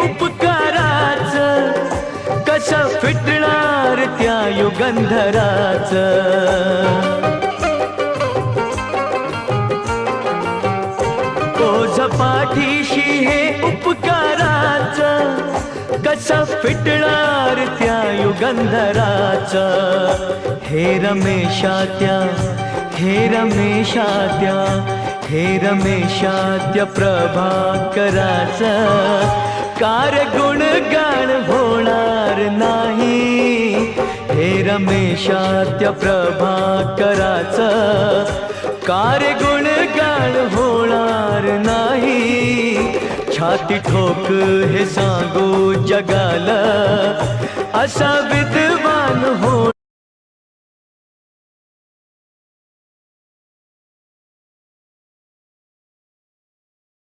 उपकाराच, कसं फिटणार त्या युगंधराच. ओझ पाठीशी हे उपकाराच, कसं फिटणार त्या युगंधराच. हे रमेशात्या, हे रमेशात्या, हे रमेशात्या प्रभाकराच, कार गुणगान होणार नाही. हे रमेशात्या प्रभाकराच, कार गुणगान होणार नाही. छाती ठोक हे सांगू जगाला, असा विद्वान होणार